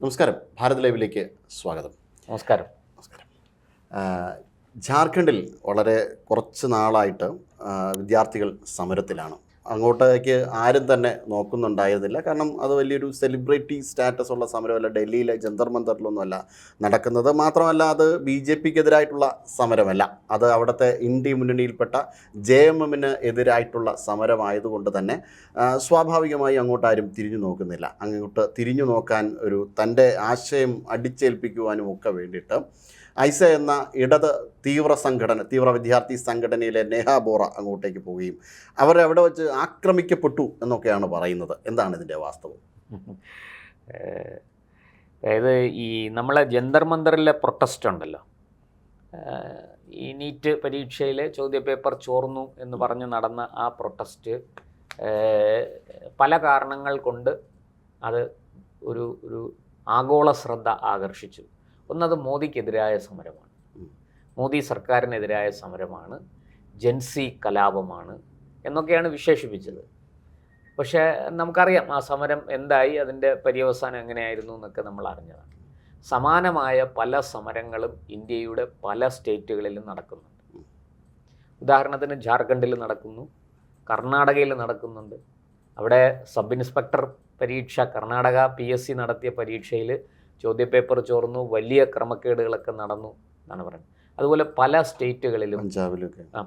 നമസ്കാരം. ഭാരത് ലൈവിലേക്ക് സ്വാഗതം. നമസ്കാരം. നമസ്കാരം. ജാർഖണ്ഡിൽ വളരെ കുറച്ച് നാളായിട്ട് വിദ്യാർത്ഥികൾ സമരത്തിലാണ്. അങ്ങോട്ടേക്ക് ആരും തന്നെ നോക്കുന്നുണ്ടായിരുന്നില്ല. കാരണം അത് വലിയൊരു സെലിബ്രിറ്റി സ്റ്റാറ്റസ് ഉള്ള സമരമല്ല. ഡൽഹിയിലെ ജന്തർ മന്ദറിലൊന്നുമല്ല നടക്കുന്നത്. മാത്രമല്ല അത് BJPക്കെതിരായിട്ടുള്ള സമരമല്ല. അത് അവിടുത്തെ ഇന്ത്യ മുന്നണിയിൽപ്പെട്ട JMMന് എതിരായിട്ടുള്ള സമരമായതുകൊണ്ട് തന്നെ സ്വാഭാവികമായി അങ്ങോട്ടാരും തിരിഞ്ഞു നോക്കുന്നില്ല. അങ്ങോട്ട് തിരിഞ്ഞു നോക്കാൻ ഒരു തൻ്റെ ആശയം അടിച്ചേൽപ്പിക്കുവാനും ഒക്കെ വേണ്ടിയിട്ട് ഐസ എന്ന ഇടത് തീവ്ര വിദ്യാർത്ഥി സംഘടനയിലെ നേഹ ബോറ അങ്ങോട്ടേക്ക് പോവുകയും അവർ അവിടെ വെച്ച് ആക്രമിക്കപ്പെട്ടു എന്നൊക്കെയാണ് പറയുന്നത്. എന്താണ് ഇതിൻ്റെ വാസ്തവം? അതായത് ഈ നമ്മളെ ജന്തർ മന്ദറിലെ പ്രൊട്ടസ്റ്റ് ഉണ്ടല്ലോ, ഈ നീറ്റ് പരീക്ഷയിലെ ചോദ്യപേപ്പർ ചോർന്നു എന്ന് പറഞ്ഞ് നടന്ന ആ പ്രൊട്ടസ്റ്റ് പല കാരണങ്ങൾ കൊണ്ട് അത് ഒരു ആഗോള ശ്രദ്ധ ആകർഷിച്ചു. ഒന്നത് മോദിക്കെതിരായ സമരമാണ്, മോദി സർക്കാരിനെതിരായ സമരമാണ്, ജൻസി കലാപമാണ് എന്നൊക്കെയാണ് വിശേഷിപ്പിച്ചത്. പക്ഷേ നമുക്കറിയാം ആ സമരം എന്തായി, അതിൻ്റെ പര്യവസാനം എങ്ങനെയായിരുന്നു എന്നൊക്കെ നമ്മൾ അറിഞ്ഞതാണ്. സമാനമായ പല സമരങ്ങളും ഇന്ത്യയുടെ പല സ്റ്റേറ്റുകളിലും നടക്കുന്നുണ്ട്. ഉദാഹരണത്തിന് ജാർഖണ്ഡിൽ നടക്കുന്നു, കർണാടകയിൽ നടക്കുന്നുണ്ട്. അവിടെ സബ് ഇൻസ്പെക്ടർ പരീക്ഷ കർണാടക PSC നടത്തിയ പരീക്ഷയിൽ ചോദ്യപേപ്പർ ചോർന്നു, വലിയ ക്രമക്കേടുകളൊക്കെ നടന്നു എന്നാണ് പറയുന്നത്. അതുപോലെ പല സ്റ്റേറ്റുകളിലും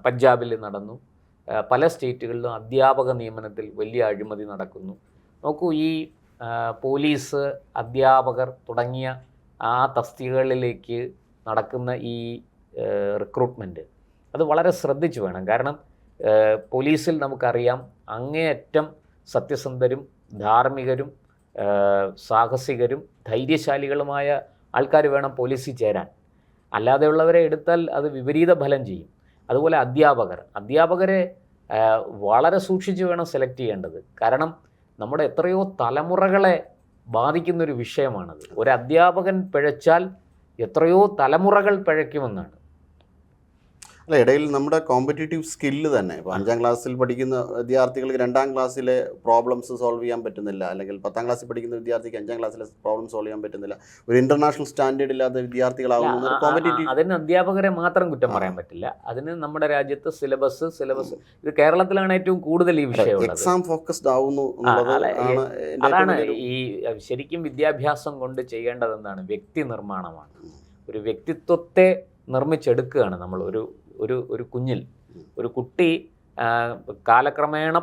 പഞ്ചാബിൽ നടന്നു, പല സ്റ്റേറ്റുകളിലും അധ്യാപക നിയമനത്തിൽ വലിയ അഴിമതി നടക്കുന്നു. നോക്കൂ, ഈ പോലീസ്, അധ്യാപകർ തുടങ്ങിയ ആ തസ്തികകളിലേക്ക് നടക്കുന്ന ഈ റിക്രൂട്ട്മെൻറ്റ് അത് വളരെ ശ്രദ്ധിച്ചു വേണം. കാരണം പോലീസിൽ നമുക്കറിയാം അങ്ങേയറ്റം സത്യസന്ധരും ധാർമ്മികരും സാഹസികരും ധൈര്യശാലികളുമായ ആൾക്കാർ വേണം പോലീസിൽ ചേരാൻ. അല്ലാതെയുള്ളവരെ എടുത്താൽ അത് വിപരീത ഫലം ചെയ്യും. അതുപോലെ അധ്യാപകരെ വളരെ സൂക്ഷിച്ച് വേണം സെലക്ട് ചെയ്യേണ്ടത്. കാരണം നമ്മുടെ എത്രയോ തലമുറകളെ ബാധിക്കുന്നൊരു വിഷയമാണത്. ഒരു അധ്യാപകൻ പിഴച്ചാൽ എത്രയോ തലമുറകൾ പിഴയ്ക്കുമെന്നാണ്. അല്ല, ഇടയിൽ നമ്മുടെ കോമ്പറ്റേറ്റീവ് സ്കില്ല് തന്നെ ഇപ്പോൾ 5ാം ക്ലാസ്സിൽ പഠിക്കുന്ന വിദ്യാർത്ഥികൾക്ക് 2ാം ക്ലാസ്സിലെ പ്രോബ്ലംസ് സോൾവ് ചെയ്യാൻ പറ്റുന്നില്ല, അല്ലെങ്കിൽ 10ാം ക്ലാസ്സിൽ പഠിക്കുന്ന വിദ്യാർത്ഥിക്ക് 5ാം ക്ലാസ്സിലെ പ്രോബ്ലം സോൾവ് ചെയ്യാൻ പറ്റുന്നില്ല. ഒരു ഇന്റർനാഷണൽ സ്റ്റാൻഡേർഡ് ഇല്ലാത്ത വിദ്യാർത്ഥികളാകുന്ന കോമ്പറ്റേറ്റീവ്. അതിന് അധ്യാപകരെ മാത്രം കുറ്റം പറയാൻ പറ്റില്ല. അതിന് നമ്മുടെ രാജ്യത്ത് സിലബസ് ഇത് കേരളത്തിലാണ് ഏറ്റവും കൂടുതൽ ഈ വിഷയം. എക്സാം ഫോക്കസ്ഡ് ആവുന്നു. അതാണ് ഈ ശരിക്കും വിദ്യാഭ്യാസം കൊണ്ട് ചെയ്യേണ്ടത് എന്താണ്? വ്യക്തി നിർമ്മാണമാണ്. ഒരു വ്യക്തിത്വത്തെ നിർമ്മിച്ചെടുക്കുകയാണ് നമ്മൾ. ഒരു കുഞ്ഞിൽ ഒരു കുട്ടി കാലക്രമേണ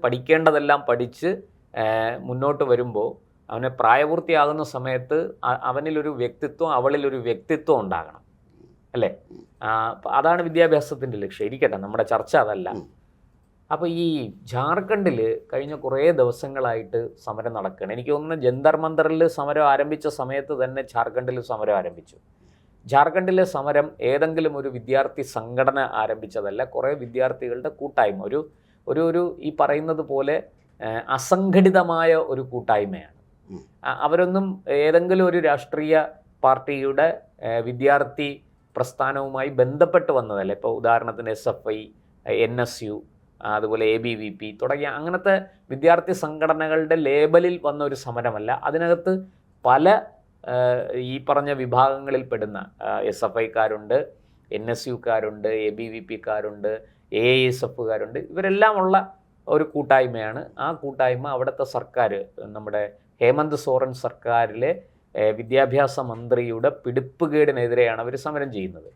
പഠിക്കേണ്ടതെല്ലാം പഠിച്ച് മുന്നോട്ട് വരുമ്പോൾ അവനെ പ്രായപൂർത്തിയാകുന്ന സമയത്ത് അവനിലൊരു വ്യക്തിത്വം, അവളിലൊരു വ്യക്തിത്വം ഉണ്ടാകണം, അല്ലേ? അതാണ് വിദ്യാഭ്യാസത്തിൻ്റെ ലക്ഷ്യം. ഇരിക്കട്ടെ, നമ്മുടെ ചർച്ച അതല്ല. അപ്പോൾ ഈ ജാർഖണ്ഡിൽ കഴിഞ്ഞ കുറേ ദിവസങ്ങളായിട്ട് സമരം നടക്കുകയാണ്. എനിക്ക് തോന്നുന്നു ജന്തർ മന്ദറിൽ സമരം ആരംഭിച്ച സമയത്ത് തന്നെ ജാർഖണ്ഡിൽ സമരം ആരംഭിച്ചു. ജാർഖണ്ഡിലെ സമരം ഏതെങ്കിലും ഒരു വിദ്യാർത്ഥി സംഘടന ആരംഭിച്ചതല്ല, കുറേ വിദ്യാർത്ഥികളുടെ കൂട്ടായ്മ, ഒരു ഈ പറയുന്നത് പോലെ അസംഘടിതമായ ഒരു കൂട്ടായ്മയാണ്. അവരൊന്നും ഏതെങ്കിലും ഒരു രാഷ്ട്രീയ പാർട്ടിയുടെ വിദ്യാർത്ഥി പ്രസ്ഥാനവുമായി ബന്ധപ്പെട്ട് വന്നതല്ല. ഇപ്പോൾ ഉദാഹരണത്തിന് SFI, NSU, അതുപോലെ ABVP തുടങ്ങിയ അങ്ങനത്തെ വിദ്യാർത്ഥി സംഘടനകളുടെ ലേബലിൽ വന്ന ഒരു സമരമല്ല. അതിനകത്ത് പല ഈ പറഞ്ഞ വിഭാഗങ്ങളിൽപ്പെടുന്ന SFIക്കാരുണ്ട്, NSUക്കാരുണ്ട്, ABVPക്കാരുണ്ട്, AISFകാരുണ്ട്. ഇവരെല്ലാം ഉള്ള ഒരു കൂട്ടായ്മയാണ്. ആ കൂട്ടായ്മ അവിടുത്തെ സർക്കാർ, നമ്മുടെ ഹേമന്ത് സോറൻ സർക്കാരിലെ വിദ്യാഭ്യാസ മന്ത്രിയുടെ പിടിപ്പുകേടിനെതിരെയാണ് അവർ സമരം ചെയ്യുന്നത്.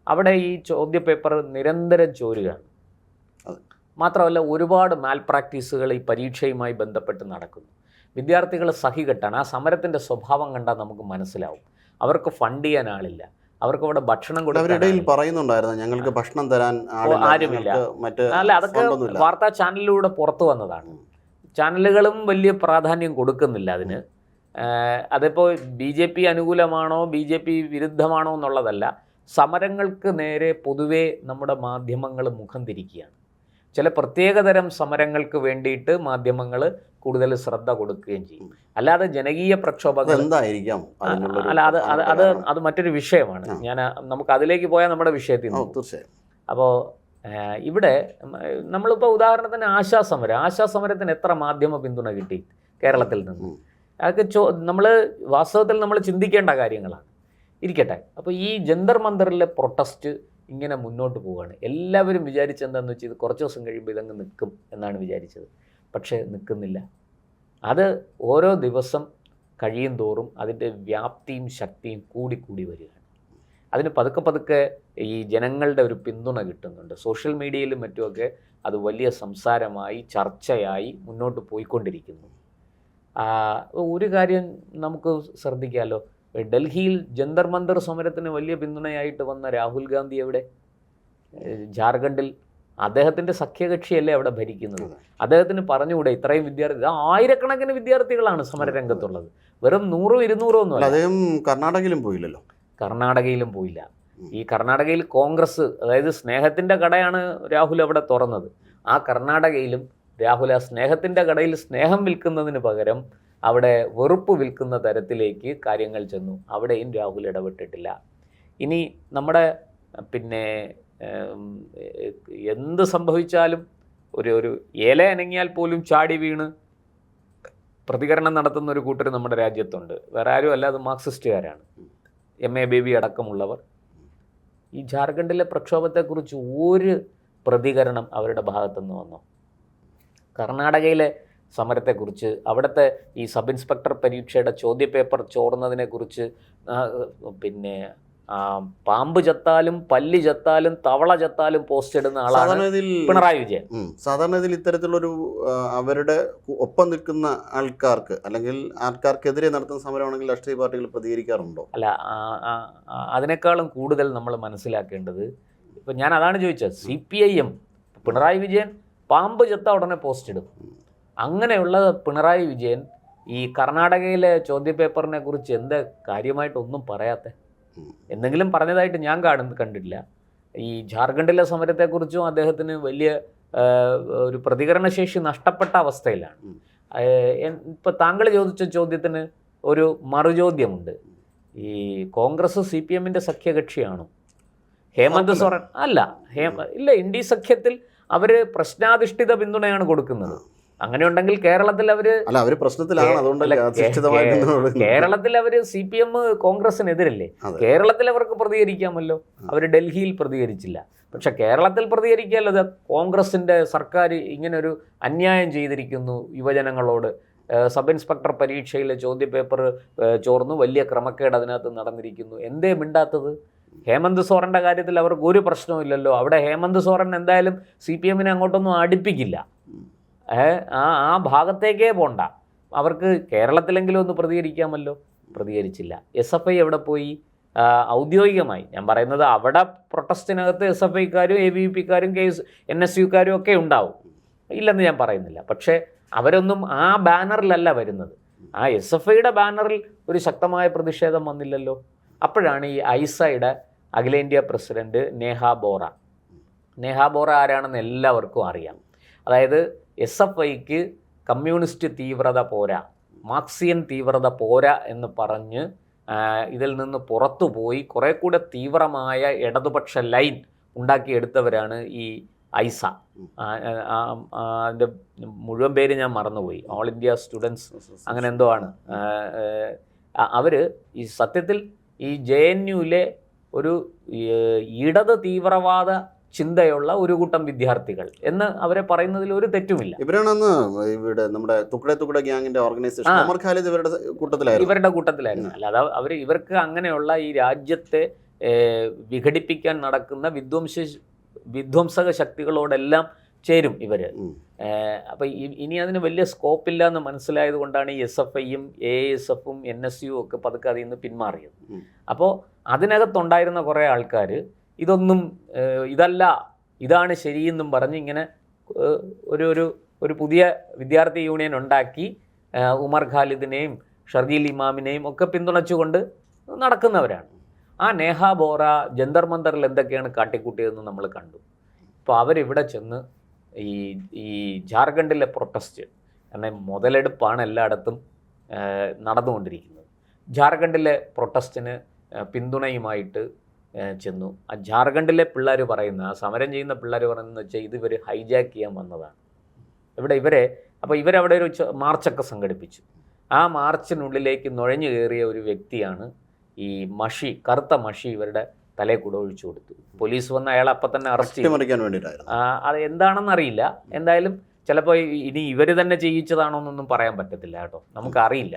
അവിടെ ഈ ചോദ്യപേപ്പർ നിരന്തരം ചോരുകയാണ്. മാത്രമല്ല ഒരുപാട് മാൽ പ്രാക്ടീസുകൾ ഈ പരീക്ഷയുമായി ബന്ധപ്പെട്ട് നടക്കുന്നു. വിദ്യാർത്ഥികൾ സഹികെട്ടാണ്. ആ സമരത്തിൻ്റെ സ്വഭാവം കണ്ടാൽ നമുക്ക് മനസ്സിലാവും. അവർക്ക് ഫണ്ട് ചെയ്യാൻ ആളില്ല, അവർക്ക് അവിടെ ഭക്ഷണം കൊടുക്കാൻ പറയുന്നുണ്ടായിരുന്നു, ഞങ്ങൾക്ക് ഭക്ഷണം തരാൻ ആരുമില്ല. അല്ല, അതൊക്കെ വാർത്താ ചാനലിലൂടെ പുറത്തു വന്നതാണ്. ചാനലുകളും വലിയ പ്രാധാന്യം കൊടുക്കുന്നില്ല അതിന്. അതിപ്പോൾ BJP അനുകൂലമാണോ BJP വിരുദ്ധമാണോ എന്നുള്ളതല്ല. സമരങ്ങൾക്ക് നേരെ പൊതുവേ നമ്മുടെ മാധ്യമങ്ങൾ മുഖം തിരിക്കുകയാണ്. ചില പ്രത്യേകതരം സമരങ്ങൾക്ക് വേണ്ടിയിട്ട് മാധ്യമങ്ങൾ കൂടുതൽ ശ്രദ്ധ കൊടുക്കുകയും ചെയ്യും. അല്ലാതെ ജനകീയ പ്രക്ഷോഭങ്ങൾ എന്തായിരിക്കാം? അല്ല, അത് മറ്റൊരു വിഷയമാണ്. നമുക്ക് അതിലേക്ക് പോയാൽ നമ്മുടെ വിഷയത്തിൽ തീർച്ചയായും. അപ്പോൾ ഇവിടെ നമ്മളിപ്പോൾ ഉദാഹരണത്തിന് ആശാസമരത്തിന് എത്ര മാധ്യമ പിന്തുണ കിട്ടി കേരളത്തിൽ നിന്ന്? അതൊക്കെ നമ്മൾ വാസ്തവത്തിൽ നമ്മൾ ചിന്തിക്കേണ്ട കാര്യങ്ങളാണ്. ഇരിക്കട്ടെ. അപ്പോൾ ഈ ജന്തർ മന്ദറിലെ പ്രൊട്ടസ്റ്റ് ഇങ്ങനെ മുന്നോട്ട് പോവുകയാണ്. എല്ലാവരും വിചാരിച്ചെന്താണെന്ന് വെച്ചാൽ ഇത് കുറച്ച് ദിവസം കഴിയുമ്പോൾ ഇതങ്ങ് നിൽക്കും എന്നാണ് വിചാരിച്ചത്. പക്ഷേ നിൽക്കുന്നില്ല. അത് ഓരോ ദിവസം കഴിയും തോറും അതിൻ്റെ വ്യാപ്തിയും ശക്തിയും കൂടി വരികയാണ്. അതിന് പതുക്കെ ഈ ജനങ്ങളുടെ ഒരു പിന്തുണ കിട്ടുന്നുണ്ട്. സോഷ്യൽ മീഡിയയിലും മറ്റുമൊക്കെ അത് വലിയ സംസാരമായി ചർച്ചയായി മുന്നോട്ട് പോയിക്കൊണ്ടിരിക്കുന്നു. ഒരു കാര്യം നമുക്ക് ശ്രദ്ധിക്കാമല്ലോ, ഡൽഹിയിൽ ജന്തർ മന്ദർ സമരത്തിന് വലിയ പിന്തുണയായിട്ട് വന്ന രാഹുൽ ഗാന്ധി എവിടെ? ജാർഖണ്ഡിൽ അദ്ദേഹത്തിൻ്റെ സഖ്യകക്ഷിയല്ലേ അവിടെ ഭരിക്കുന്നത്. അദ്ദേഹത്തിന് പറഞ്ഞുകൂടെ ഇത്രയും വിദ്യാർത്ഥി, ആയിരക്കണക്കിന് വിദ്യാർത്ഥികളാണ് സമരരംഗത്തുള്ളത്, വെറും 100-200 ഒന്നും. അദ്ദേഹം കർണാടകയിലും പോയില്ലല്ലോ. കർണാടകയിലും പോയില്ല. ഈ കർണാടകയിൽ കോൺഗ്രസ്, അതായത് സ്നേഹത്തിൻ്റെ കടയാണ് രാഹുൽ അവിടെ തുറന്നത്. ആ കർണാടകയിലും രാഹുൽ ആ സ്നേഹത്തിൻ്റെ കടയിൽ സ്നേഹം വിൽക്കുന്നതിന് പകരം അവിടെ വെറുപ്പ് വിൽക്കുന്ന തരത്തിലേക്ക് കാര്യങ്ങൾ ചെന്നു. അവിടെയും രാഹുൽ ഇടപെട്ടിട്ടില്ല. ഇനി നമ്മുടെ പിന്നെ എന്ത് സംഭവിച്ചാലും ഒരു ഇല അനങ്ങിയാൽ പോലും ചാടി വീണ് പ്രതികരണം നടത്തുന്ന ഒരു കൂട്ടർ നമ്മുടെ രാജ്യത്തുണ്ട്. വേറെ ആരും അല്ല, അത് മാർക്സിസ്റ്റുകാരാണ്. MA ബേബി അടക്കമുള്ളവർ. ഈ ജാർഖണ്ഡിലെ പ്രക്ഷോഭത്തെക്കുറിച്ച് ഒരു പ്രതികരണം അവരുടെ ഭാഗത്തുനിന്ന് വന്നോ? കർണാടകയിലെ സമരത്തെക്കുറിച്ച്, അവിടുത്തെ ഈ സബ് ഇൻസ്പെക്ടർ പരീക്ഷയുടെ ചോദ്യപേപ്പർ ചോർന്നതിനെക്കുറിച്ച്, പിന്നെ പാമ്പ് ചത്താലും പല്ലി ചത്താലും തവള ചത്താലും പോസ്റ്റ് ഇടുന്ന ആളാണ് പിണറായി വിജയൻ. സാധാരണ ഇതിൽ ഇത്തരത്തിലുള്ളൊരു അവരുടെ ഒപ്പം നിൽക്കുന്ന ആൾക്കാർക്ക് അല്ലെങ്കിൽ ആൾക്കാർക്കെതിരെ നടത്തുന്ന സമരമാണെങ്കിൽ രാഷ്ട്രീയ പാർട്ടികൾ പ്രതികരിക്കാറുണ്ടോ? അല്ല, അതിനേക്കാളും കൂടുതൽ നമ്മൾ മനസ്സിലാക്കേണ്ടത്, ഇപ്പം ഞാൻ അതാണ് ചോദിച്ചത്, CPIM പിണറായി വിജയൻ പാമ്പ് ചത്ത ഉടനെ പോസ്റ്റ് ഇടും. അങ്ങനെയുള്ള പിണറായി വിജയൻ ഈ കർണാടകയിലെ ചോദ്യപേപ്പറിനെ കുറിച്ച് എന്താ കാര്യമായിട്ടൊന്നും പറയാത്ത? എന്തെങ്കിലും പറഞ്ഞതായിട്ട് ഞാൻ കണ്ടിട്ടില്ല. ഈ ജാർഖണ്ഡിലെ സമരത്തെക്കുറിച്ചും അദ്ദേഹത്തിന് വലിയ ഒരു പ്രതികരണശേഷി നഷ്ടപ്പെട്ട അവസ്ഥയിലാണ്. ഇപ്പം താങ്കൾ ചോദിച്ച ചോദ്യത്തിന് ഒരു മറുചോദ്യമുണ്ട്. ഈ കോൺഗ്രസ് CPMൻ്റെ സഖ്യകക്ഷിയാണോ? ഹേമന്ത് സോറൻ അല്ല. ഇല്ല, ഇന്ത്യ സഖ്യത്തിൽ അവർ പ്രശ്നാധിഷ്ഠിത പിന്തുണയാണ് കൊടുക്കുന്നത്. അങ്ങനെ ഉണ്ടെങ്കിൽ കേരളത്തിൽ കേരളത്തിൽ അവർ CPM കോൺഗ്രസിനെതിരല്ലേ? കേരളത്തിൽ അവർക്ക് പ്രതികരിക്കാമല്ലോ. അവർ ഡൽഹിയിൽ പ്രതികരിച്ചില്ല. പക്ഷെ കേരളത്തിൽ പ്രതികരിക്കാമല്ലോ. കോൺഗ്രസിൻ്റെ സർക്കാർ ഇങ്ങനൊരു അന്യായം ചെയ്തിരിക്കുന്നു യുവജനങ്ങളോട്. സബ് ഇൻസ്പെക്ടർ പരീക്ഷയിലെ ചോദ്യപേപ്പർ ചോർന്നു, വലിയ ക്രമക്കേട് അതിനകത്ത് നടന്നിരിക്കുന്നു. എന്തേ മിണ്ടാത്തത്? ഹേമന്ത് സോറൻ്റെ കാര്യത്തിൽ അവർക്ക് ഒരു പ്രശ്നവും ഇല്ലല്ലോ. അവിടെ ഹേമന്ത് സോറൻ എന്തായാലും CPMനെ അങ്ങോട്ടൊന്നും അടുപ്പിക്കില്ല. ആ ഭാഗത്തേക്കേ പോണ്ട. അവർക്ക് കേരളത്തിലെങ്കിലും ഒന്ന് പ്രതികരിക്കാമല്ലോ. പ്രതികരിച്ചില്ല. SFI എവിടെ പോയി? ഔദ്യോഗികമായി ഞാൻ പറയുന്നത്, അവിടെ പ്രൊട്ടസ്റ്റിനകത്ത് SFIക്കാരും ABVPക്കാരും NSUക്കാരും ഒക്കെ ഉണ്ടാവും, ഇല്ലെന്ന് ഞാൻ പറയുന്നില്ല. പക്ഷേ അവരൊന്നും ആ ബാനറിലല്ല വരുന്നത്. ആ SFIയുടെ ബാനറിൽ ഒരു ശക്തമായ പ്രതിഷേധം വന്നില്ലല്ലോ. അപ്പോഴാണ് ഈ ഐസയുടെ അഖിലേന്ത്യാ പ്രസിഡന്റ് നേഹ ബോറ ആരാണെന്ന് എല്ലാവർക്കും അറിയാം. അതായത് SFIക്ക് കമ്മ്യൂണിസ്റ്റ് തീവ്രത പോരാ, മാർക്സിയൻ തീവ്രത പോരാ എന്ന് പറഞ്ഞ് ഇതിൽ നിന്ന് പുറത്തുപോയി കുറേ കൂടെ തീവ്രമായ ഇടതുപക്ഷ ലൈൻ ഉണ്ടാക്കിയെടുത്തവരാണ് ഈ ഐസ. അതിൻ്റെ മുഴുവൻ പേര് ഞാൻ മറന്നുപോയി. ഓൾ ഇന്ത്യ സ്റ്റുഡൻസ് അങ്ങനെ എന്തോ ആണ്. അവർ ഈ സത്യത്തിൽ ഈ JNUവിലെ ഒരു ഇടത് തീവ്രവാദ ചിന്തയുള്ള ഒരു കൂട്ടം വിദ്യാർത്ഥികൾ എന്ന് അവരെ പറയുന്നതിൽ ഒരു തെറ്റുമില്ല. ഇവരാണെന്ന് ഇവിടെ നമ്മുടെ തുക്കടെ ഗ്യാങ്ങിന്റെ ഓർഗനൈസേഷൻ ഉമർ ഖാലിദ് ഇവരുടെ കൂട്ടത്തിലായിരുന്നു. അല്ലാതെ ഇവർക്ക് അങ്ങനെയുള്ള ഈ രാജ്യത്തെ വിഘടിപ്പിക്കാൻ നടക്കുന്ന വിധ്വംസക ശക്തികളോടെല്ലാം ചേരും ഇവർ. അപ്പം ഇനി അതിന് വലിയ സ്കോപ്പില്ല എന്ന് മനസ്സിലായത് കൊണ്ടാണ് ഈ SFIയും ASFും NSU ഒക്കെ പതുക്കെ അതിൽ നിന്ന് പിന്മാറിയത്. അപ്പോൾ അതിനകത്തുണ്ടായിരുന്ന കുറേ ആൾക്കാർ ഇതല്ല, ഇതാണ് ശരിയെന്നും പറഞ്ഞ് ഇങ്ങനെ ഒരു പുതിയ വിദ്യാർത്ഥി യൂണിയൻ ഉണ്ടാക്കി ഉമർ ഖാലിദിനെയും ഷർജീൽ ഇമാമിനെയും ഒക്കെ പിന്തുണച്ചുകൊണ്ട് നടക്കുന്നവരാണ്. ആ നേഹ ബോറ ജന്തർ മന്ദറിൽ എന്തൊക്കെയാണ് കാട്ടിക്കൂട്ടിയതെന്ന് നമ്മൾ കണ്ടു. ഇപ്പോൾ അവരിവിടെ ചെന്ന് ഈ ജാർഖണ്ഡിലെ പ്രൊട്ടസ്റ്റ്, കാരണം മുതലെടുപ്പാണ് എല്ലായിടത്തും നടന്നുകൊണ്ടിരിക്കുന്നത്. ജാർഖണ്ഡിലെ പ്രൊട്ടസ്റ്റിന് പിന്തുണയുമായിട്ട് ചെന്നു. ആ ജാർഖണ്ഡിലെ പിള്ളേർ പറയുന്ന, ആ സമരം ചെയ്യുന്ന പിള്ളേർ പറയുന്നതെന്ന് വെച്ചാൽ ഇത് ഇവർ ഹൈജാക്ക് ചെയ്യാൻ വന്നതാണ്. ഇവരവിടെ ഒരു മാർച്ചൊക്കെ സംഘടിപ്പിച്ചു. ആ ആ മാർച്ചിനുള്ളിലേക്ക് നുഴഞ്ഞു കയറിയ ഒരു വ്യക്തിയാണ് ഈ കറുത്ത മഷി ഇവരുടെ തലയിൽ കൂടെ ഒഴിച്ചു കൊടുത്തു. പോലീസ് വന്ന് അയാളെ അപ്പം തന്നെ അറസ്റ്റ് ചെയ്തു. അത് എന്താണെന്ന് അറിയില്ല. എന്തായാലും ചിലപ്പോൾ ഇനി ഇവർ തന്നെ ചെയ്യിച്ചതാണോ എന്നൊന്നും പറയാൻ പറ്റത്തില്ല കേട്ടോ, നമുക്കറിയില്ല.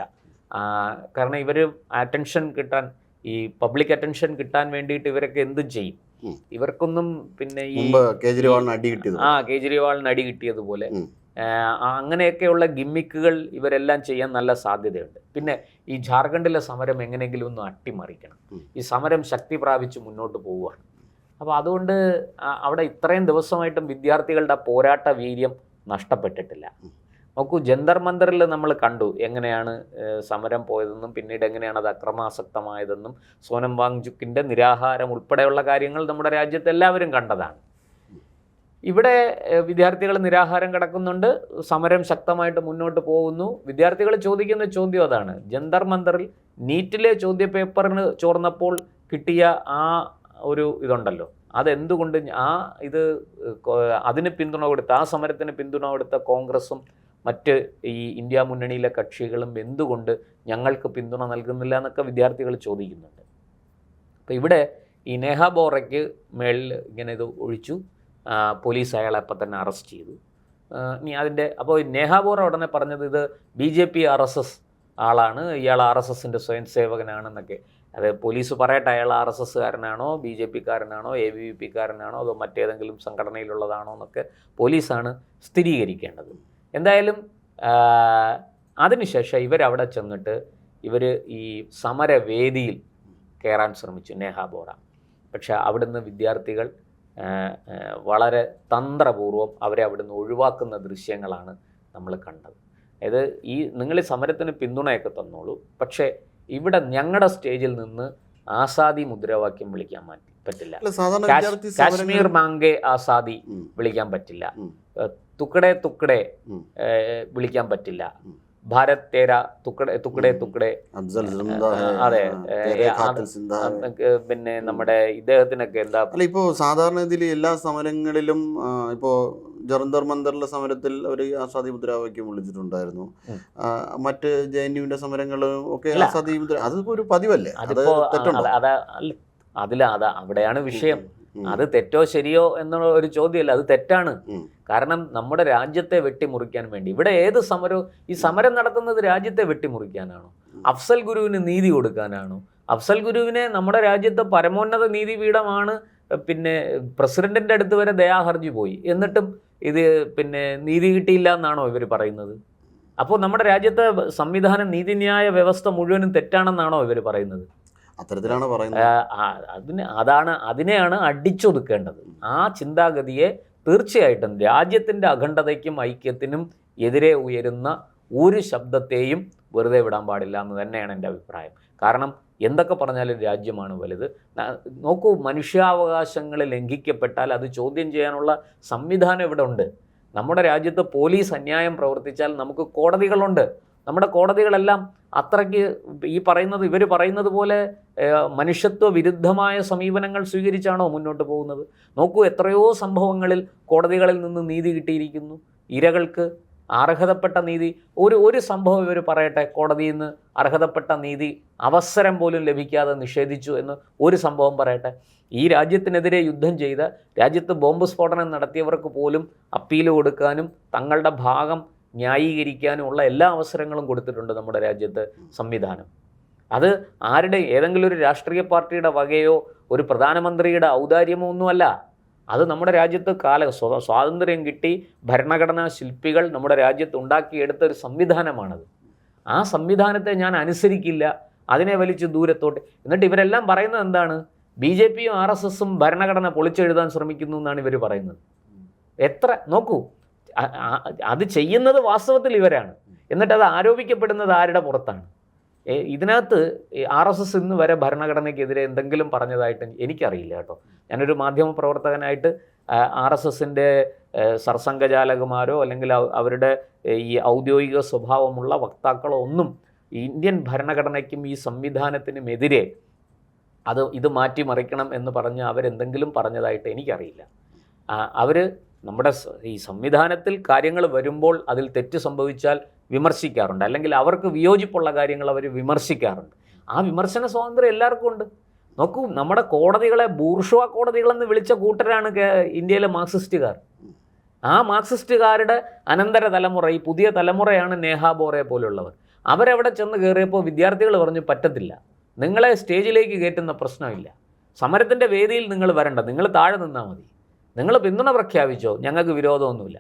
കാരണം ഇവർ അറ്റൻഷൻ കിട്ടാൻ, ഈ പബ്ലിക് അറ്റൻഷൻ കിട്ടാൻ വേണ്ടിയിട്ട് ഇവരൊക്കെ എന്തും ചെയ്യും. ഇവർക്കൊന്നും പിന്നെ ഈ കേജ്രിവാളിന് അടി കിട്ടിയതുപോലെ അങ്ങനെയൊക്കെയുള്ള ഗിമ്മിക്കുകൾ ഇവരെല്ലാം ചെയ്യാൻ നല്ല സാധ്യതയുണ്ട്. പിന്നെ ഈ ജാർഖണ്ഡിലെ സമരം എങ്ങനെയെങ്കിലും ഒന്ന് അട്ടിമറിക്കണം. ഈ സമരം ശക്തി പ്രാപിച്ച് മുന്നോട്ട് പോവുകയാണ്. അപ്പോൾ അതുകൊണ്ട് അവിടെ ഇത്രയും ദിവസമായിട്ടും വിദ്യാർത്ഥികളുടെ പോരാട്ട വീര്യം നഷ്ടപ്പെട്ടിട്ടില്ല. നോക്കൂ, ജന്തർ മന്ദറിൽ നമ്മൾ കണ്ടു എങ്ങനെയാണ് സമരം പോയതെന്നും പിന്നീട് എങ്ങനെയാണ് അത് അക്രമാസക്തമായതെന്നും സോനം വാങ്ചുക്കിൻ്റെ നിരാഹാരം ഉൾപ്പെടെയുള്ള കാര്യങ്ങൾ നമ്മുടെ രാജ്യത്ത് എല്ലാവരും കണ്ടതാണ്. ഇവിടെ വിദ്യാർത്ഥികൾ നിരാഹാരം കിടക്കുന്നുണ്ട്, സമരം ശക്തമായിട്ട് മുന്നോട്ട് പോകുന്നു. വിദ്യാർത്ഥികൾ ചോദിക്കുന്ന ചോദ്യം അതാണ്. ജന്തർ മന്ദറിൽ നീറ്റിലെ ചോദ്യപേപ്പറിന് ചോർന്നപ്പോൾ കിട്ടിയ ആ ഒരു ഇതുണ്ടല്ലോ, അതെന്തുകൊണ്ട് അതിന് പിന്തുണ കൊടുത്ത, ആ സമരത്തിന് പിന്തുണ കൊടുത്ത കോൺഗ്രസും മറ്റ് ഈ ഇന്ത്യ മുന്നണിയിലെ കക്ഷികളും എന്തുകൊണ്ട് ഞങ്ങൾക്ക് പിന്തുണ നൽകുന്നില്ല എന്നൊക്കെ വിദ്യാർത്ഥികൾ ചോദിക്കുന്നുണ്ട്. അപ്പോൾ ഇവിടെ ഈ നേഹ ബോറയ്ക്ക് മേളിൽ ഇങ്ങനെ ഇത് ഒഴിച്ചു, പോലീസ് അയാളെ അപ്പം തന്നെ അറസ്റ്റ് ചെയ്തു. ഇനി അപ്പോൾ നേഹ ബോറ ഉടനെ പറഞ്ഞത് ഇത് BJP RSS ആളാണ്, ഇയാൾ RSSൻ്റെ സ്വയം സേവകനാണെന്നൊക്കെ. അത് പോലീസ് പറയട്ടെ, അയാൾ RSSകാരനാണോ BJPക്കാരനാണോ ABVPക്കാരനാണോ അതോ മറ്റേതെങ്കിലും സംഘടനയിലുള്ളതാണോ എന്നൊക്കെ പോലീസാണ് സ്ഥിരീകരിക്കേണ്ടത്. എന്തായാലും അതിനുശേഷം ഇവരവിടെ ചെന്നിട്ട് ഈ സമരവേദിയിൽ കയറാൻ ശ്രമിച്ചു നേഹ ബോറ. പക്ഷേ അവിടുന്ന് വിദ്യാർത്ഥികൾ വളരെ തന്ത്രപൂർവ്വം അവരെ അവിടുന്ന് ഒഴിവാക്കുന്ന ദൃശ്യങ്ങളാണ് നമ്മൾ കണ്ടത്. അതായത് നിങ്ങൾ ഈ സമരത്തിന് പിന്തുണയൊക്കെ തന്നോളൂ, പക്ഷേ ഇവിടെ ഞങ്ങളുടെ സ്റ്റേജിൽ നിന്ന് ആസാദി മുദ്രാവാക്യം വിളിക്കാൻ പറ്റില്ല, കാശ്മീർ മാംഗെ ആസാദി വിളിക്കാൻ പറ്റില്ല, തുക്കടെ തുക്കടെ വിളിക്കാൻ പറ്റില്ല, ഭാരത് തേര തുക്കടെ തുക്കടെ, അതെ, പിന്നെ നമ്മുടെ ഇദ്ദേഹത്തിനൊക്കെ എന്താ ഇപ്പോ സാധാരണ ഇതിൽ എല്ലാ സമരങ്ങളിലും ഇപ്പോ ജന്തർ മന്ദറിലെ സമരത്തിൽ ഒരു ആസാദി മുദ്രാവാക്യം വിളിച്ചിട്ടുണ്ടായിരുന്നു. മറ്റ് JNUവിന്റെ സമരങ്ങളും ഒക്കെ ആസാദി മുദ്ര, അതിപ്പോ ഒരു പതിവല്ലേ? അവിടെയാണ് വിഷയം. അത് തെറ്റോ ശരിയോ എന്നുള്ള ഒരു ചോദ്യമല്ല, അത് തെറ്റാണ്. കാരണം നമ്മുടെ രാജ്യത്തെ വെട്ടിമുറിക്കാൻ വേണ്ടി ഇവിടെ ഏത് സമരവും, ഈ സമരം നടത്തുന്നത് രാജ്യത്തെ വെട്ടിമുറിക്കാനാണോ? അഫ്സൽ ഗുരുവിന് നീതി കൊടുക്കാനാണോ? അഫ്സൽ ഗുരുവിനെ നമ്മുടെ രാജ്യത്തെ പരമോന്നത നീതിപീഠമാണ് പിന്നെ പ്രസിഡന്റിന്റെ അടുത്ത് വരെ ദയാഹർജി പോയി, എന്നിട്ടും ഇത് പിന്നെ നീതി കിട്ടിയില്ല എന്നാണോ ഇവർ പറയുന്നത്? അപ്പോൾ നമ്മുടെ രാജ്യത്തെ സംവിധാനം, നീതിന്യായ വ്യവസ്ഥ മുഴുവനും തെറ്റാണെന്നാണോ ഇവർ പറയുന്നത്? അത്തരത്തിലാണ് പറയുന്നത്. അതിനെയാണ് അടിച്ചൊതുക്കേണ്ടത്. ആ ചിന്താഗതിയെ തീർച്ചയായിട്ടും രാജ്യത്തിൻ്റെ അഖണ്ഡതയ്ക്കും ഐക്യത്തിനും എതിരെ ഉയരുന്ന ഒരു ശബ്ദത്തെയും വെറുതെ വിടാൻ പാടില്ല എന്ന് തന്നെയാണ് എൻ്റെ അഭിപ്രായം. കാരണം എന്തൊക്കെ പറഞ്ഞാലും രാജ്യമാണ് വലുത്. നോക്കൂ, മനുഷ്യാവകാശങ്ങൾ ലംഘിക്കപ്പെട്ടാൽ അത് ചോദ്യം ചെയ്യാനുള്ള സംവിധാനം ഇവിടെ ഉണ്ട്. നമ്മുടെ രാജ്യത്ത് പോലീസ് അന്യായം പ്രവർത്തിച്ചാൽ നമുക്ക് കോടതികളുണ്ട്. നമ്മുടെ കോടതികളെല്ലാം അത്രയ്ക്ക് ഇവർ പറയുന്നത് പോലെ മനുഷ്യത്വ വിരുദ്ധമായ സമീപനങ്ങൾ സ്വീകരിച്ചാണോ മുന്നോട്ട് പോകുന്നത്? നോക്കൂ, എത്രയോ സംഭവങ്ങളിൽ കോടതികളിൽ നിന്ന് നീതി കിട്ടിയിരിക്കുന്നു. ഇരകൾക്ക് അർഹതപ്പെട്ട നീതി, ഒരു സംഭവം ഇവർ പറയട്ടെ, കോടതിയിൽ നിന്ന് അർഹതപ്പെട്ട നീതി അവസരം പോലും ലഭിക്കാതെ നിഷേധിച്ചു എന്ന് ഒരു സംഭവം പറയട്ടെ. ഈ രാജ്യത്തിനെതിരെ യുദ്ധം ചെയ്ത, രാജ്യത്ത് ബോംബ് സ്ഫോടനം നടത്തിയവർക്ക് പോലും അപ്പീൽ കൊടുക്കാനും തങ്ങളുടെ ഭാഗം ന്യായീകരിക്കാനുമുള്ള എല്ലാ അവസരങ്ങളും കൊടുത്തിട്ടുണ്ട് നമ്മുടെ രാജ്യത്ത് സംവിധാനം. അത് ഏതെങ്കിലും ഒരു രാഷ്ട്രീയ പാർട്ടിയുടെ വകയോ ഒരു പ്രധാനമന്ത്രിയുടെ ഔദാര്യമോ ഒന്നുമല്ല. അത് നമ്മുടെ രാജ്യത്ത് സ്വാതന്ത്ര്യം കിട്ടി ഭരണഘടനാ ശില്പികൾ നമ്മുടെ രാജ്യത്ത് ഉണ്ടാക്കിയെടുത്ത ഒരു സംവിധാനമാണത്. ആ സംവിധാനത്തെ ഞാൻ അനുസരിക്കില്ല, അതിനെ വലിച്ച് ദൂരത്തോട്ട്. എന്നിട്ട് ഇവരെല്ലാം പറയുന്നത് എന്താണ്? BJPയും RSSും ഭരണഘടന പൊളിച്ചെഴുതാൻ ശ്രമിക്കുന്നു എന്നാണ് ഇവർ പറയുന്നത്. നോക്കൂ, അത് ചെയ്യുന്നത് വാസ്തവത്തിൽ ഇവരാണ്. എന്നിട്ട് അത് ആരോപിക്കപ്പെടുന്നത് ആരുടെ പുറത്താണ്? ഇതിനകത്ത് RSS ഇന്ന് വരെ ഭരണഘടനയ്ക്കെതിരെ എന്തെങ്കിലും പറഞ്ഞതായിട്ട് എനിക്കറിയില്ല കേട്ടോ. ഞാനൊരു മാധ്യമ പ്രവർത്തകനായിട്ട് RSSൻ്റെ സർസംഘചാലകന്മാരോ അല്ലെങ്കിൽ അവരുടെ ഈ ഔദ്യോഗിക സ്വഭാവമുള്ള വക്താക്കളോ ഒന്നും ഇന്ത്യൻ ഭരണഘടനയ്ക്കും ഈ സംവിധാനത്തിനുമെതിരെ ഇത് മാറ്റിമറിക്കണം എന്ന് പറഞ്ഞ് അവരെന്തെങ്കിലും പറഞ്ഞതായിട്ട് എനിക്കറിയില്ല. അവർ നമ്മുടെ ഈ സംവിധാനത്തിൽ കാര്യങ്ങൾ വരുമ്പോൾ അതിൽ തെറ്റ് സംഭവിച്ചാൽ വിമർശിക്കാറുണ്ട്, അല്ലെങ്കിൽ അവർക്ക് വിയോജിപ്പുള്ള കാര്യങ്ങൾ അവർ വിമർശിക്കാറുണ്ട്. ആ വിമർശന സ്വാതന്ത്ര്യം എല്ലാവർക്കും ഉണ്ട്. നോക്കൂ, നമ്മുടെ കോടതികളെ ബൂർഷ്വാ കോടതികളെന്ന് വിളിച്ച കൂട്ടരാണ് ഇന്ത്യയിലെ മാർക്സിസ്റ്റുകാർ. ആ മാർക്സിസ്റ്റുകാരുടെ അനന്തര തലമുറ, ഈ പുതിയ തലമുറയാണ് നേഹ ബോറയെ പോലുള്ളവർ. അവരവിടെ ചെന്ന് കയറിയപ്പോൾ വിദ്യാർത്ഥികൾ പറഞ്ഞു പറ്റത്തില്ല, നിങ്ങളെ സ്റ്റേജിലേക്ക് കയറ്റുന്ന പ്രശ്നമില്ല, സമരത്തിൻ്റെ വേദിയിൽ നിങ്ങൾ വരണ്ട, നിങ്ങൾ താഴെ നിന്നാൽ മതി, നിങ്ങൾ പിന്തുണ പ്രഖ്യാപിച്ചോ, ഞങ്ങൾക്ക് വിരോധമൊന്നുമില്ല,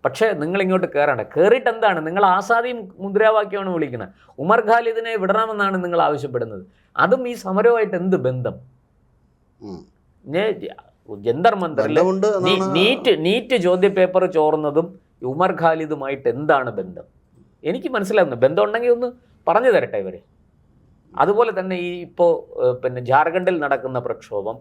പക്ഷേ നിങ്ങളിങ്ങോട്ട് കയറണ്ട. കയറിയിട്ട് എന്താണ്? നിങ്ങൾ ആസാദി മുദ്രാവാക്യമാണ് വിളിക്കുന്നത്. ഉമർ ഖാലിദിനെ വിടണമെന്നാണ് നിങ്ങൾ ആവശ്യപ്പെടുന്നത്. അതും ഈ സമരവുമായിട്ട് എന്ത് ബന്ധം? ജന്തർ മന്ദറിൽ നീറ്റ് ചോദ്യപേപ്പർ ചോർന്നതും ഉമർ ഖാലിദുമായിട്ട് എന്താണ് ബന്ധം? എനിക്ക് മനസ്സിലാവുന്നു. ബന്ധം ഉണ്ടെങ്കിൽ ഒന്ന് പറഞ്ഞു തരട്ടെ ഇവർ. അതുപോലെ തന്നെ ഈ ഇപ്പോൾ പിന്നെ ജാർഖണ്ഡിൽ നടക്കുന്ന പ്രക്ഷോഭം,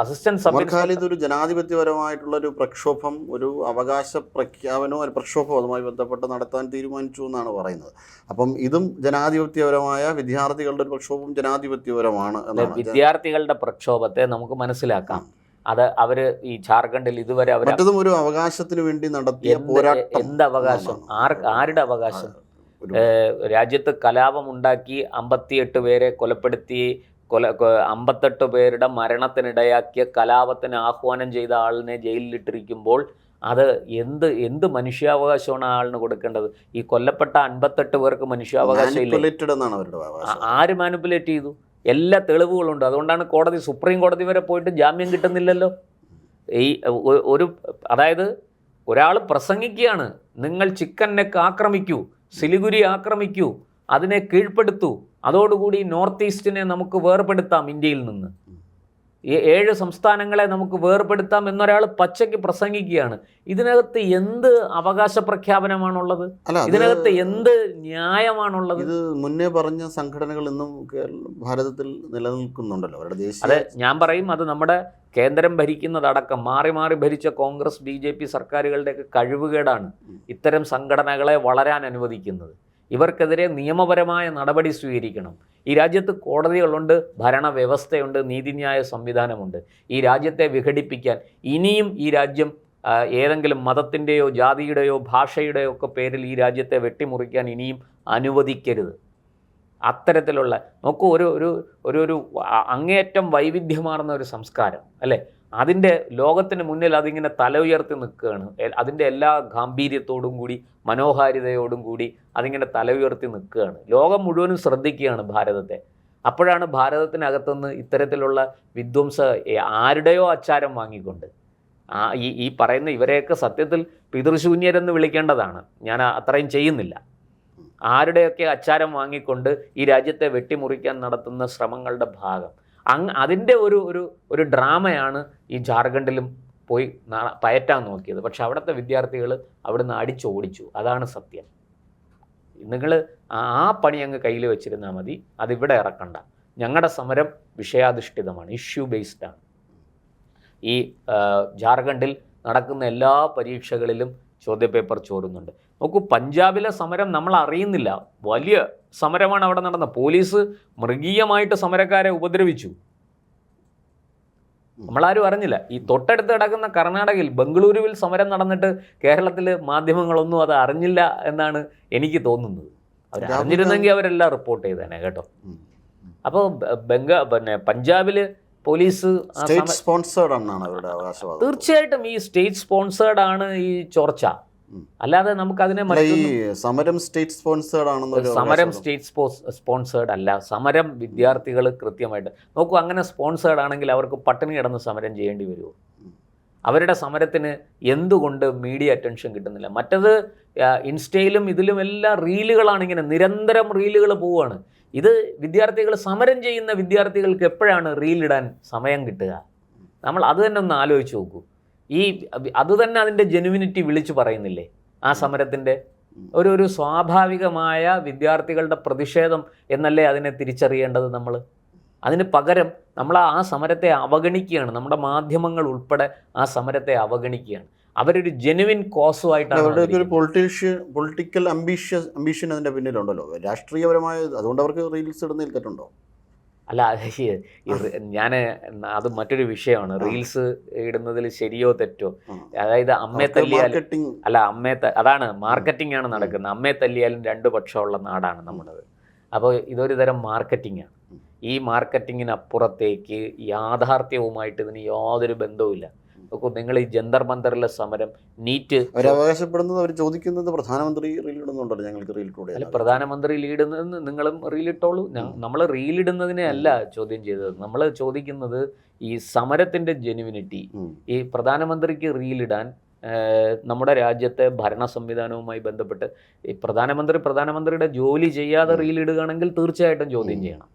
അസിസ്റ്റന്റ് ഉമർ ഖാലിദ് ഒരു ജനാധിപത്യപരമായിട്ടുള്ള ഒരു പ്രക്ഷോഭം, ഒരു അവകാശ പ്രഖ്യാപനവും ഒരു പ്രക്ഷോഭവും അതുമായി ബന്ധപ്പെട്ട് നടത്താൻ തീരുമാനിച്ചു എന്നാണ് പറയുന്നത്. അപ്പം ഇതും ജനാധിപത്യപരമായ വിദ്യാർത്ഥികളുടെ ഒരു പ്രക്ഷോഭം ജനാധിപത്യപരമാണ് എന്നാണ്. വിദ്യാർത്ഥികളുടെ പ്രക്ഷോഭത്തെ നമുക്ക് മനസ്സിലാക്കാം. അത് അവര് ഈ ജാർഖണ്ഡിൽ ഇതുവരെ മറ്റതും ഒരു അവകാശത്തിന് വേണ്ടി നടത്തിയ പോരാട്ടം. എന്ത് അവകാശം? ആരുടെ അവകാശം? രാജ്യത്ത് കലാപമുണ്ടാക്കി 58 പേരെ കൊലപ്പെടുത്തി 58 പേരുടെ മരണത്തിനിടയാക്കിയ കലാപത്തിന് ആഹ്വാനം ചെയ്ത ആളിനെ ജയിലിലിട്ടിരിക്കുമ്പോൾ അത് എന്ത് മനുഷ്യാവകാശമാണ് ആ ആളിന് കൊടുക്കേണ്ടത്? ഈ കൊല്ലപ്പെട്ട 58 പേർക്ക് മനുഷ്യാവകാശം ഇല്ല. ആര് മാനിപ്പുലേറ്റ് ചെയ്തു? എല്ലാ തെളിവുകളുണ്ട്. അതുകൊണ്ടാണ് സുപ്രീം കോടതി വരെ പോയിട്ട് ജാമ്യം കിട്ടുന്നില്ലല്ലോ. ഈ അതായത് ഒരാൾ പ്രസംഗിക്കുകയാണ്, നിങ്ങൾ ചിക്കൻ നെക്ക് ആക്രമിക്കൂ, സിലിഗുരി ആക്രമിക്കൂ, അതിനെ കീഴ്പ്പെടുത്തൂ, അതോടുകൂടി നോർത്ത് ഈസ്റ്റിനെ നമുക്ക് വേർപെടുത്താം, ഇന്ത്യയിൽ നിന്ന് 7 സംസ്ഥാനങ്ങളെ നമുക്ക് വേർപെടുത്താം എന്നൊരാൾ പച്ചയ്ക്ക് പ്രസംഗിക്കുകയാണ്. ഇതിനകത്ത് എന്ത് അവകാശ പ്രഖ്യാപനമാണുള്ളത്? ഇതിനകത്ത് എന്ത് ന്യായമാണുള്ളത്? ഇത് മുന്നേ പറഞ്ഞ സംഘടനകൾ ഇന്നും ഭാരതത്തിൽ നിലനിൽക്കുന്നുണ്ടല്ലോ, അവരുടെ ദേശീയ. അതെ, ഞാൻ പറയും, അത് നമ്മുടെ കേന്ദ്രം ഭരിക്കുന്നതടക്കം മാറി മാറി ഭരിച്ച കോൺഗ്രസ് BJP സർക്കാരുകളുടെയൊക്കെ കഴിവുകേടാണ് ഇത്തരം സംഘടനകളെ വളരാൻ അനുവദിക്കുന്നത്. ഇവർക്കെതിരെ നിയമപരമായ നടപടി സ്വീകരിക്കണം. ഈ രാജ്യത്ത് കോടതികളുണ്ട്, ഭരണവ്യവസ്ഥയുണ്ട്, നീതിന്യായ സംവിധാനമുണ്ട്. ഈ രാജ്യത്തെ വിഘടിപ്പിക്കാൻ ഇനിയും ഈ രാജ്യം ഏതെങ്കിലും മതത്തിൻ്റെയോ ജാതിയുടെയോ ഭാഷയുടെയോ ഒക്കെ പേരിൽ ഈ രാജ്യത്തെ വെട്ടിമുറിക്കാൻ ഇനിയും അനുവദിക്കരുത്. അത്തരത്തിലുള്ള നോക്കൂ, ഒരു അങ്ങേയറ്റം വൈവിധ്യമാർന്ന ഒരു സംസ്കാരം അല്ലേ, അതിൻ്റെ ലോകത്തിന് മുന്നിൽ അതിങ്ങനെ തല ഉയർത്തി നിൽക്കുകയാണ്. അതിൻ്റെ എല്ലാ ഗാംഭീര്യത്തോടും കൂടി മനോഹാരിതയോടും കൂടി അതിങ്ങനെ തല ഉയർത്തി നിൽക്കുകയാണ്. ലോകം മുഴുവനും ശ്രദ്ധിക്കുകയാണ് ഭാരതത്തെ. അപ്പോഴാണ് ഭാരതത്തിനകത്തുനിന്ന് ഇത്തരത്തിലുള്ള വിധ്വംസ ആരുടെയോ അച്ചാരം വാങ്ങിക്കൊണ്ട് ഈ പറയുന്ന ഇവരെയൊക്കെ സത്യത്തിൽ പിതൃശൂന്യരെന്ന് വിളിക്കേണ്ടതാണ്. ഞാൻ അത്രയും ചെയ്യുന്നില്ല. ആരുടെയൊക്കെ അച്ചാരം വാങ്ങിക്കൊണ്ട് ഈ രാജ്യത്തെ വെട്ടിമുറിക്കാൻ നടത്തുന്ന ശ്രമങ്ങളുടെ ഭാഗം അതിൻ്റെ ഒരു ഡ്രാമയാണ് ഈ ജാർഖണ്ഡിലും പോയി പയറ്റാൻ നോക്കിയത്. പക്ഷെ അവിടുത്തെ വിദ്യാർത്ഥികൾ അവിടുന്ന് അടിച്ചോടിച്ചു. അതാണ് സത്യം. നിങ്ങൾ ആ പണി അങ്ങ് കയ്യിൽ വെച്ചിരുന്നാൽ മതി, അതിവിടെ ഇറക്കണ്ട. ഞങ്ങളുടെ സമരം വിഷയാധിഷ്ഠിതമാണ്, ഇഷ്യൂ ബേസ്ഡാണ്. ഈ ജാർഖണ്ഡിൽ നടക്കുന്ന എല്ലാ പരീക്ഷകളിലും ചോദ്യപേപ്പർ ചോരുന്നുണ്ട്. നോക്കൂ, പഞ്ചാബിലെ സമരം നമ്മൾ അറിയുന്നില്ല, വലിയ സമരമാണ് അവിടെ നടന്നത്. പോലീസ് മൃഗീയമായിട്ട് സമരക്കാരെ ഉപദ്രവിച്ചു, നമ്മളാരും അറിഞ്ഞില്ല. ഈ തൊട്ടടുത്ത് കിടക്കുന്ന കർണാടകയിൽ ബംഗളൂരുവിൽ സമരം നടന്നിട്ട് കേരളത്തിൽ മാധ്യമങ്ങളൊന്നും അത് അറിഞ്ഞില്ല എന്നാണ് എനിക്ക് തോന്നുന്നത്. അവർ അറിഞ്ഞിരുന്നെങ്കിൽ അവരെല്ലാം റിപ്പോർട്ട് ചെയ്തേനെ കേട്ടോ. അപ്പോൾ പഞ്ചാബിൽ പോലീസ് തീർച്ചയായിട്ടും ഈ സ്റ്റേറ്റ് സ്പോൺസേർഡ് ആണ് ഈ ചോർച്ച. അല്ലാതെ നമുക്കതിനെ സമരം സ്റ്റേറ്റ് സ്പോൺസേർഡ് ആണെന്ന്. സമരം സ്റ്റേറ്റ് സ്പോൺസേർഡ് അല്ല, സമരം വിദ്യാർത്ഥികൾ കൃത്യമായിട്ട് നോക്കൂ. അങ്ങനെ സ്പോൺസേർഡ് ആണെങ്കിൽ അവർക്ക് പട്ടിണി കിടന്ന് സമരം ചെയ്യേണ്ടി വരുമോ? അവരുടെ സമരത്തിന് എന്തുകൊണ്ട് മീഡിയ അറ്റൻഷൻ കിട്ടുന്നില്ല? മറ്റത് ഇൻസ്റ്റയിലും ഇതിലും എല്ലാം റീലുകളാണ്, ഇങ്ങനെ നിരന്തരം റീലുകൾ പോവുകയാണ്. ഇത് വിദ്യാർത്ഥികൾ, സമരം ചെയ്യുന്ന വിദ്യാർത്ഥികൾക്ക് എപ്പോഴാണ് റീലിടാൻ സമയം കിട്ടുക? നമ്മൾ അത് തന്നെ ഒന്ന് ആലോചിച്ച് നോക്കൂ. അത് തന്നെ അതിൻ്റെ ജെനുവിനിറ്റി വിളിച്ചു പറയുന്നില്ലേ? ആ സമരത്തിൻ്റെ ഒരു സ്വാഭാവികമായ വിദ്യാർത്ഥികളുടെ പ്രതിഷേധം എന്നല്ലേ അതിനെ തിരിച്ചറിയേണ്ടത് നമ്മൾ? അതിന് പകരം നമ്മൾ ആ സമരത്തെ അവഗണിക്കുകയാണ്. നമ്മുടെ മാധ്യമങ്ങൾ ഉൾപ്പെടെ ആ സമരത്തെ അവഗണിക്കുകയാണ്. അവരൊരു ജെനുവിൻ കോസുമായിട്ടാണ്. അവരുടെ ഒരു പൊളിറ്റിക്കൽ അംബീഷൻ അതിൻ്റെ പിന്നിലുണ്ടല്ലോ, രാഷ്ട്രീയപരമായ. അതുകൊണ്ട് അവർക്ക് റീൽസ് ഇടുന്നതിൽ തെറ്റുണ്ടോ? അല്ല ഞാൻ അത് മറ്റൊരു വിഷയമാണ്. റീൽസ് ഇടുന്നതിൽ ശരിയോ തെറ്റോ, അതായത് അമ്മയെ തല്ലിയാലും അതാണ് മാർക്കറ്റിംഗ് ആണ് നടക്കുന്നത്. അമ്മയെ തല്ലിയാലും രണ്ട് പക്ഷമുള്ള നാടാണ് നമ്മുടേത്. അപ്പോൾ ഇതൊരു തരം മാർക്കറ്റിംഗ് ആണ്. ഈ മാർക്കറ്റിങ്ങിനപ്പുറത്തേക്ക് യാഥാർത്ഥ്യവുമായിട്ട് ഇതിന് യാതൊരു ബന്ധവുമില്ല. നോക്കൂ, നിങ്ങൾ ഈ ജന്തർ മന്ദറിലെ സമരം, നീറ്റ് അവരവകാശപ്പെടുന്നത്, അവർ ചോദിക്കുന്നത് പ്രധാനമന്ത്രി റീലിടുന്നുണ്ടല്ലോ, ഞങ്ങൾക്ക് റീലിട്ടൂടെ? അല്ല, പ്രധാനമന്ത്രി ലീഡിടുന്നതെന്ന് നിങ്ങളും റീലിട്ടോളൂ. നമ്മൾ റീലിടുന്നതിനെ അല്ല ചോദ്യം ചെയ്തത്. നമ്മൾ ചോദിക്കുന്നത് ഈ സമരത്തിൻ്റെ ജെനുവിനിറ്റി. ഈ പ്രധാനമന്ത്രിക്ക് റീലിടാൻ നമ്മുടെ രാജ്യത്തെ ഭരണ സംവിധാനവുമായി ബന്ധപ്പെട്ട് ഈ പ്രധാനമന്ത്രിയുടെ ജോലി ചെയ്യാതെ റീലിടുകയാണെങ്കിൽ തീർച്ചയായിട്ടും ചോദ്യം ചെയ്യണം.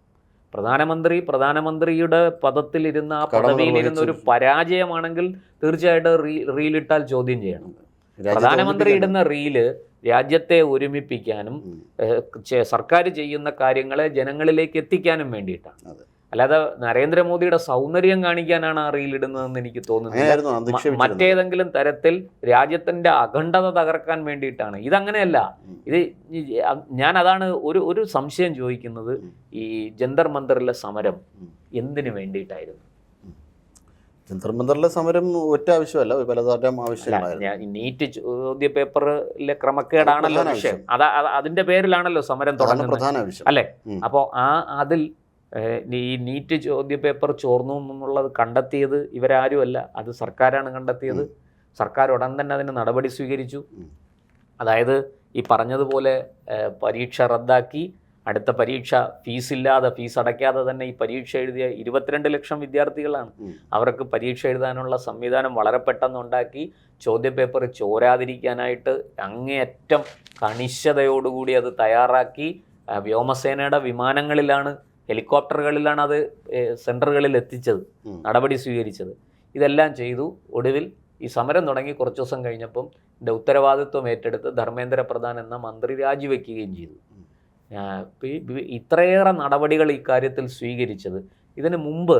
പ്രധാനമന്ത്രിയുടെ പദത്തിലിരുന്ന ആ പദവിയിലിരുന്ന ഒരു പരാജയമാണെങ്കിൽ തീർച്ചയായിട്ടും റീലിട്ടാൽ ചോദ്യം ചെയ്യണം. പ്രധാനമന്ത്രി ഇടുന്ന റീല് രാജ്യത്തെ ഒരുമിപ്പിക്കാനും സർക്കാർ ചെയ്യുന്ന കാര്യങ്ങളെ ജനങ്ങളിലേക്ക് എത്തിക്കാനും വേണ്ടിയിട്ടാണ്. അല്ലാതെ നരേന്ദ്രമോദിയുടെ സൗന്ദര്യം കാണിക്കാനാണ് ആ റീലിടുന്നതെന്ന് എനിക്ക് തോന്നുന്നത്. മറ്റേതെങ്കിലും തരത്തിൽ രാജ്യത്തിൻ്റെ അഖണ്ഡത തകർക്കാൻ വേണ്ടിയിട്ടാണ്. ഇതങ്ങനെയല്ല. ഞാൻ അതാണ് ഒരു സംശയം ചോദിക്കുന്നത്. ഈ ജന്തർ മന്ദറിലെ സമരം എന്തിനു വേണ്ടിയിട്ടായിരുന്നു? ജന്തർ മന്ദറിലെ സമരം ഒറ്റ ആവശ്യമല്ല, പലതരം ആവശ്യങ്ങളായിരുന്നു. നീറ്റ് ചോദ്യ പേപ്പറിലെ ക്രമക്കേടാണല്ലോ വിഷയം. അതിന്റെ പേരിലാണല്ലോ സമരം തുടങ്ങുന്നത്, അല്ലേ? അപ്പോൾ അതിൽ ഈ നീറ്റ് ചോദ്യ പേപ്പർ ചോർന്നു എന്നുള്ളത് കണ്ടെത്തിയത് ഇവരാരുമല്ല, അത് സർക്കാരാണ് കണ്ടെത്തിയത്. സർക്കാർ ഉടൻ തന്നെ അതിന് നടപടി സ്വീകരിച്ചു. അതായത് ഈ പറഞ്ഞതുപോലെ പരീക്ഷ റദ്ദാക്കി, അടുത്ത പരീക്ഷ ഫീസ് അടയ്ക്കാതെ തന്നെ ഈ പരീക്ഷ എഴുതിയ 22 ലക്ഷം വിദ്യാർത്ഥികളാണ്. അവർക്ക് പരീക്ഷ എഴുതാനുള്ള സംവിധാനം വളരെ പെട്ടെന്നുണ്ടാക്കി. ചോദ്യപേപ്പർ ചോരാതിരിക്കാനായിട്ട് അങ്ങേയറ്റം കണിശതയോടുകൂടി അത് തയ്യാറാക്കി. വ്യോമസേനയുടെ വിമാനങ്ങളിലാണ്, ഹെലികോപ്റ്ററുകളിലാണ് അത് സെൻറ്ററുകളിൽ എത്തിച്ചത്, നടപടി സ്വീകരിച്ചത്. ഇതെല്ലാം ചെയ്തു. ഒടുവിൽ ഈ സമരം തുടങ്ങി കുറച്ച് ദിവസം കഴിഞ്ഞപ്പം ഇതിൻ്റെ ഉത്തരവാദിത്വം ഏറ്റെടുത്ത് ധർമ്മേന്ദ്ര പ്രധാൻ എന്ന മന്ത്രി രാജിവെക്കുകയും ചെയ്തു. ഇത്രയേറെ നടപടികൾ ഇക്കാര്യത്തിൽ സ്വീകരിച്ചത് ഇതിന് മുമ്പ്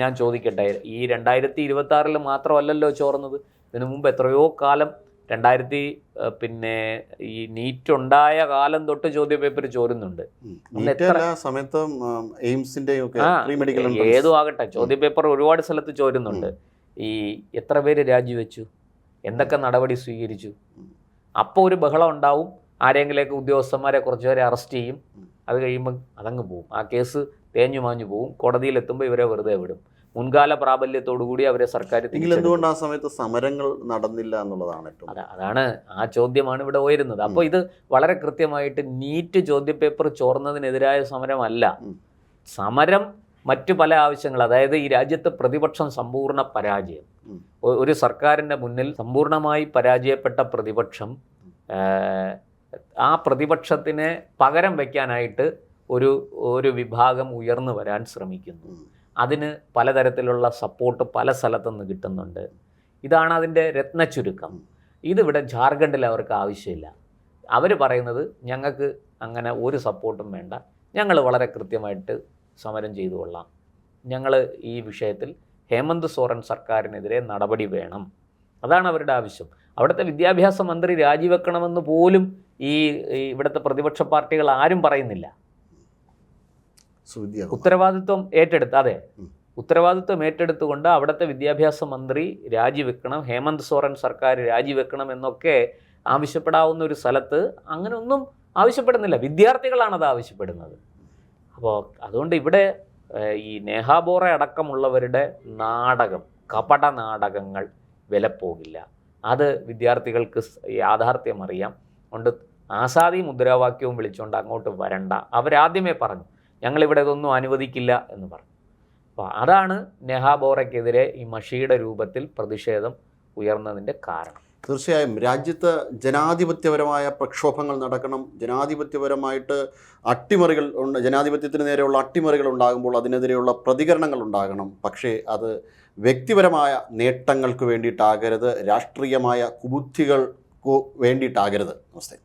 ഞാൻ ചോദിക്കട്ടെ, ഈ 2026 മാത്രമല്ലല്ലോ ചോർന്നത്. ഇതിനു മുമ്പ് എത്രയോ കാലം ഈ നീറ്റ് ഉണ്ടായ കാലം തൊട്ട് ചോദ്യപേപ്പർ ചോരുന്നുണ്ട്. ഏതും ആകട്ടെ, ചോദ്യപേപ്പർ ഒരുപാട് സ്ഥലത്ത് ചോരുന്നുണ്ട്. ഈ എത്ര പേര് രാജിവെച്ചു, എന്തൊക്കെ നടപടി സ്വീകരിച്ചു? അപ്പോൾ ഒരു ബഹളം ഉണ്ടാവും, ആരെങ്കിലേക്ക് ഉദ്യോഗസ്ഥന്മാരെ കുറച്ചുപേരെ അറസ്റ്റ് ചെയ്യും, അത് കഴിയുമ്പോൾ അതങ്ങ് പോവും. ആ കേസ് തേഞ്ഞു മാഞ്ഞു പോവും. കോടതിയിലെത്തുമ്പോൾ ഇവരെ വെറുതെ വിടും. മുൻകാല പ്രാബല്യത്തോടുകൂടി അവരെ സർക്കാർ. എന്തുകൊണ്ട് ആ സമയത്ത് സമരങ്ങൾ നടന്നില്ല എന്നുള്ളതാണ് അതാണ് ആ ചോദ്യമാണ് ഇവിടെ ഉയരുന്നത്. അപ്പോൾ ഇത് വളരെ കൃത്യമായിട്ട് നീറ്റ് ചോദ്യപേപ്പർ ചോർന്നതിനെതിരായ സമരമല്ല. സമരം മറ്റു പല ആവശ്യങ്ങൾ, അതായത് ഈ രാജ്യത്ത് പ്രതിപക്ഷം സമ്പൂർണ്ണ പരാജയം, ഒരു സർക്കാരിൻ്റെ മുന്നിൽ സമ്പൂർണ്ണമായി പരാജയപ്പെട്ട പ്രതിപക്ഷം, ആ പ്രതിപക്ഷത്തിനെ പകരം വയ്ക്കാനായിട്ട് ഒരു വിഭാഗം ഉയർന്നു വരാൻ ശ്രമിക്കുന്നു. അതിന് പലതരത്തിലുള്ള സപ്പോർട്ട് പല സ്ഥലത്തുനിന്ന് കിട്ടുന്നുണ്ട്. ഇതാണ് അതിൻ്റെ രത്നച്ചുരുക്കം. ഇതിവിടെ ജാർഖണ്ഡിൽ അവർക്ക് ആവശ്യമില്ല. അവർ പറയുന്നത് ഞങ്ങൾക്ക് അങ്ങനെ ഒരു സപ്പോർട്ടും വേണ്ട, ഞങ്ങൾ വളരെ കൃത്യമായിട്ട് സമരം ചെയ്തു കൊള്ളാം, ഞങ്ങൾ ഈ വിഷയത്തിൽ ഹേമന്ത് സോറൻ സർക്കാരിനെതിരെ നടപടി വേണം, അതാണ് അവരുടെ ആവശ്യം. അവിടുത്തെ വിദ്യാഭ്യാസ മന്ത്രി രാജിവെക്കണമെന്ന് പോലും ഇവിടുത്തെ പ്രതിപക്ഷ പാർട്ടികൾ ആരും പറയുന്നില്ല. ഉത്തരവാദിത്വം ഏറ്റെടുത്തുകൊണ്ട് അവിടുത്തെ വിദ്യാഭ്യാസ മന്ത്രി രാജിവെക്കണം, ഹേമന്ത് സോറൻ സർക്കാർ രാജിവെക്കണം എന്നൊക്കെ ആവശ്യപ്പെടാവുന്ന ഒരു സ്ഥലത്ത് അങ്ങനെ ഒന്നും ആവശ്യപ്പെടുന്നില്ല. വിദ്യാർത്ഥികളാണത് ആവശ്യപ്പെടുന്നത്. അപ്പോൾ അതുകൊണ്ട് ഇവിടെ ഈ നേഹ ബോറ അടക്കമുള്ളവരുടെ നാടകം, കപട നാടകങ്ങൾ വിലപ്പോകില്ല. അത് വിദ്യാർത്ഥികൾക്ക് യാഥാർത്ഥ്യം അറിയാം. അതുകൊണ്ട് ആസാദി മുദ്രാവാക്യവും വിളിച്ചുകൊണ്ട് അങ്ങോട്ട് വരണ്ട. അവരാദ്യമേ പറഞ്ഞു ഞങ്ങളിവിടെ ഇതൊന്നും അനുവദിക്കില്ല എന്ന് പറഞ്ഞു. അപ്പോൾ അതാണ് നേഹ ബോറയ്ക്കെതിരെ ഈ മഷിയുടെ രൂപത്തിൽ പ്രതിഷേധം ഉയർന്നതിൻ്റെ കാരണം. തീർച്ചയായും രാജ്യത്ത് ജനാധിപത്യപരമായ പ്രക്ഷോഭങ്ങൾ നടക്കണം. ജനാധിപത്യപരമായിട്ട് ജനാധിപത്യത്തിന് നേരെയുള്ള അട്ടിമറികൾ ഉണ്ടാകുമ്പോൾ അതിനെതിരെയുള്ള പ്രതികരണങ്ങൾ ഉണ്ടാകണം. പക്ഷേ അത് വ്യക്തിപരമായ നേട്ടങ്ങൾക്ക് വേണ്ടിയിട്ടാകരുത്, രാഷ്ട്രീയമായ കുബുദ്ധികൾക്ക് വേണ്ടിയിട്ടാകരുത്. നമസ്തേ.